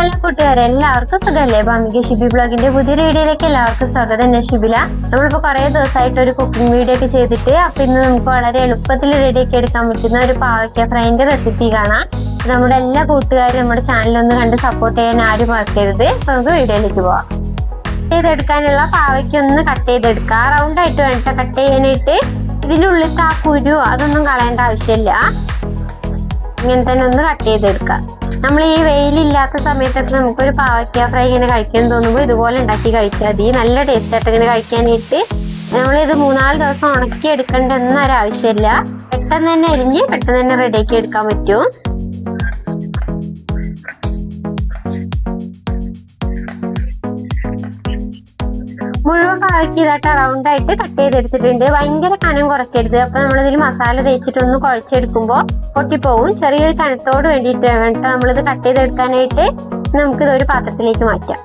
Hello കൂട്ടുകാരെ, എല്ലാവർക്കും സുഖമല്ലേ? ഭാമിക ഷിബി ബ്ലോഗിന്റെ പുതിയൊരു വീഡിയോയിലേക്ക് എല്ലാവർക്കും സ്വാഗതം. ഞാൻ ഷിബില. നമ്മളിപ്പോ കുറെ ദിവസമായിട്ട് ഒരു കുക്കിംഗ് വീഡിയോ ഒക്കെ ചെയ്തിട്ട് അപ്പൊ ഇന്ന് നമുക്ക് വളരെ എളുപ്പത്തിൽ റെഡിയാക്കി എടുക്കാൻ പറ്റുന്ന ഒരു പാവയ്ക്ക ഫ്രൈന്റെ റെസിപ്പി കാണാം. നമ്മുടെ എല്ലാ കൂട്ടുകാരും നമ്മുടെ ചാനലൊന്ന് കണ്ട് സപ്പോർട്ട് ചെയ്യാൻ ആരും മറക്കരുത്. അപ്പൊ നമുക്ക് വീഡിയോയിലേക്ക് പോവാം. ചെയ്തെടുക്കാനുള്ള പാവയ്ക്ക ഒന്ന് കട്ട് ചെയ്തെടുക്കുക. റൗണ്ടായിട്ട് വേണ്ട കട്ട് ചെയ്യാനായിട്ട്. ഇതിൻ്റെ ഉള്ളിലത്തെ ആ കുരു അതൊന്നും കളയേണ്ട ആവശ്യമില്ല. ഇങ്ങനെ തന്നെ ഒന്ന് കട്ട് ചെയ്തെടുക്കുക. നമ്മൾ ഈ വെയിലില്ലാത്ത സമയത്തൊക്കെ നമുക്കൊരു പാവയ്ക്ക ഫ്രൈ ഇങ്ങനെ കഴിക്കാൻ തോന്നുമ്പോൾ ഇതുപോലെ ഉണ്ടാക്കി കഴിച്ചാൽ മതി. നല്ല ടേസ്റ്റ് ആയിട്ട് ഇങ്ങനെ കഴിക്കാനായിട്ട്. നമ്മളിത് 3-4 ദിവസം ഉണക്കി എടുക്കേണ്ട ഒന്നും ഒരാവശ്യമില്ല. പെട്ടെന്ന് തന്നെ അരിഞ്ഞ് പെട്ടെന്ന് തന്നെ റെഡിയാക്കി എടുക്കാൻ പറ്റും. മുഴുവൻ പാവയ്ക്ക് ഇതായിട്ട് റൗണ്ടായിട്ട് കട്ട് ചെയ്തെടുത്തിട്ടുണ്ട്. ഭയങ്കര കനം കുറയ്ക്കരുത്. അപ്പൊ നമ്മളിതിൽ മസാല തേച്ചിട്ടൊന്ന് കുഴച്ചെടുക്കുമ്പോൾ പൊട്ടിപ്പോവും. ചെറിയൊരു കനത്തോട് വേണ്ടിയിട്ട് വേണ്ട നമ്മളിത് കട്ട് ചെയ്തെടുക്കാനായിട്ട്. നമുക്കിത് ഒരു പാത്രത്തിലേക്ക് മാറ്റാം.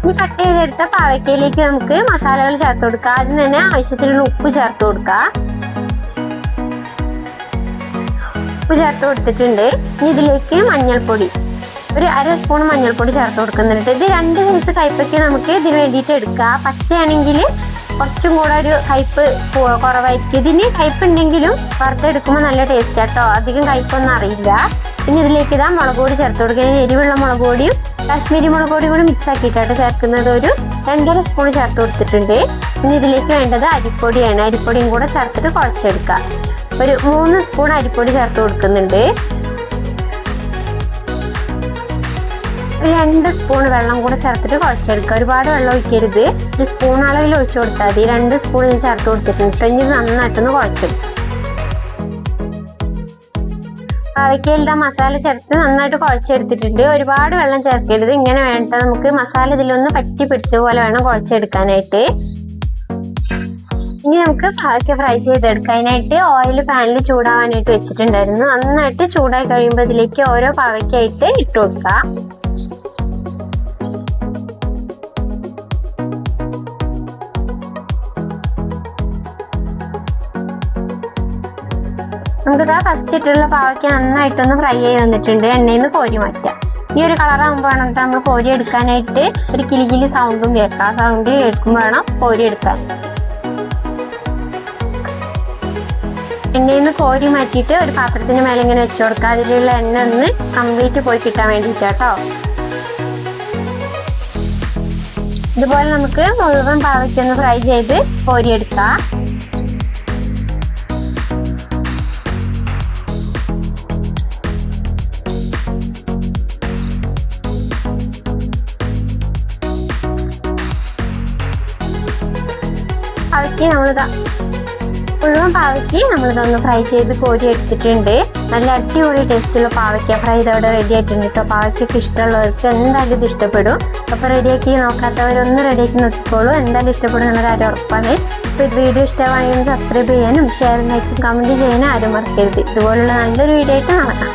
ഈ കട്ട് ചെയ്തെടുത്ത പാവയ്ക്കയിലേക്ക് നമുക്ക് മസാലകൾ ചേർത്ത് കൊടുക്കാം. ആദ്യം തന്നെ ആവശ്യത്തിനുള്ള ഉപ്പ് ചേർത്ത് കൊടുക്കാം. ഉപ്പ് ചേർത്ത് കൊടുത്തിട്ടുണ്ട്. ഇനി ഇതിലേക്ക് മഞ്ഞൾപ്പൊടി, ഒരു 1/2 സ്പൂൺ മഞ്ഞൾപ്പൊടി ചേർത്ത് കൊടുക്കുന്നുണ്ട്. ഇത് 2 സൈസ് കയ്പയ്ക്ക് നമുക്ക് ഇതിന് വേണ്ടിയിട്ട് എടുക്കാം. പച്ചയാണെങ്കിൽ കുറച്ചും കൂടെ ഒരു കയ്പ് കുറവായിരിക്കും. ഇതിന് കയ്പ് ഉണ്ടെങ്കിലും വറുത്തെടുക്കുമ്പോൾ നല്ല ടേസ്റ്റ് ആട്ടോ. അധികം കയ്പൊന്നും അറിയില്ല. പിന്നെ ഇതിലേക്ക് ഇതാ മുളക് പൊടി ചേർത്ത് കൊടുക്കുക. എരിവുള്ള മുളക് പൊടിയും കാശ്മീരി മുളക് പൊടിയും കൂടി മിക്സ് ആക്കിയിട്ടാണ് ചേർക്കുന്നത്. ഒരു 2.5 സ്പൂൺ ചേർത്ത് കൊടുത്തിട്ടുണ്ട്. പിന്നെ ഇതിലേക്ക് വേണ്ടത് അരിപ്പൊടിയാണ്. അരിപ്പൊടിയും കൂടെ ചേർത്തിട്ട് കുഴച്ചെടുക്കുക. ഒരു 3 സ്പൂൺ അരിപ്പൊടി ചേർത്ത് കൊടുക്കുന്നുണ്ട്. 2 സ്പൂൺ വെള്ളം കൂടെ ചേർത്തിട്ട് കുഴച്ചെടുക്കുക. ഒരുപാട് വെള്ളം ഒഴിക്കരുത്. ഒരു സ്പൂൺ അളവിൽ ഒഴിച്ചു കൊടുത്താൽ മതി. 2 സ്പൂൺ ഞാൻ ചേർത്ത് കൊടുത്തിട്ടുണ്ട്. ഇനി നന്നായിട്ടൊന്ന് കുഴച്ചെടുക്കും. പാവയ്ക്കയിലെ മസാല ചേർത്ത് നന്നായിട്ട് കുഴച്ചെടുത്തിട്ടുണ്ട്. ഒരുപാട് വെള്ളം ചേർക്കരുത്. ഇങ്ങനെ വേണ്ട നമുക്ക് മസാല ഇതിലൊന്ന് പറ്റി പിടിച്ച പോലെ വേണം കുഴച്ചെടുക്കാനായിട്ട്. ഇനി നമുക്ക് പാവയ്ക്ക ഫ്രൈ ചെയ്തെടുക്കാനായിട്ട് ഓയിൽ പാനിൽ ചൂടാവാനായിട്ട് വെച്ചിട്ടുണ്ടായിരുന്നു. നന്നായിട്ട് ചൂടായി കഴിയുമ്പോൾ ഇതിലേക്ക് ഓരോ പാവയ്ക്കായിട്ട് ഇട്ട് കൊടുക്കുക. നമുക്കിതാ ഫസ്റ്റ് ഇട്ടുള്ള പാവയ്ക്ക നന്നായിട്ടൊന്ന് ഫ്രൈ ആയി വന്നിട്ടുണ്ട്. എണ്ണയിൽ നിന്ന് കോരി മാറ്റാം. ഈ ഒരു കളറാകുമ്പോഴാണ് നമ്മൾ കോരി എടുക്കാനായിട്ട് ഒരു കിലി സൗണ്ടും കേൾക്കാം. സൗണ്ട് കേൾക്കുമ്പോൾ വേണം കോരി എടുക്കാൻ. എണ്ണയിൽ നിന്ന് കോരി മാറ്റിയിട്ട് ഒരു പാത്രത്തിന് മേലെ ഇങ്ങനെ വെച്ച് കൊടുക്കുക. അതിലുള്ള എണ്ണ ഒന്ന് കംപ്ലീറ്റ് പോയി കിട്ടാൻ വേണ്ടിയിട്ടാട്ടോ. ഇതുപോലെ നമുക്ക് മുഴുവൻ പാവയ്ക്കൊന്ന് ഫ്രൈ ചെയ്ത് കോരിയെടുക്കാം. മുഴുവൻ പാവയ്ക്ക് നമ്മളിതൊന്ന് ഫ്രൈ ചെയ്ത് കോരി എടുത്തിട്ടുണ്ട്. നല്ല അടിപൊളി ടേസ്റ്റുള്ള പാവയ്ക്ക ഫ്രൈ ഇതവിടെ റെഡി ആയിട്ടുണ്ട് കേട്ടോ. പാവയ്ക്കൊക്കെ ഇഷ്ടമുള്ളവർക്ക് എന്തായാലും ഇത് ഇഷ്ടപ്പെടും. അപ്പോൾ റെഡിയാക്കി നോക്കാത്തവരൊന്ന് റെഡിയാക്കി നോക്കിക്കോളൂ. എന്തായാലും ഇഷ്ടപ്പെടും എന്ന കാര്യം ഉറപ്പാണ്. അപ്പോൾ ഇത് വീഡിയോ ഇഷ്ടമാണെങ്കിൽ സബ്സ്ക്രൈബ് ചെയ്യാനും ഷെയർ ചെയ്യാനും കമൻറ്റ് ചെയ്യാനും ആരും മറക്കരുത്. ഇതുപോലുള്ള നല്ലൊരു വീഡിയോ ആയിട്ട് നടക്കാം.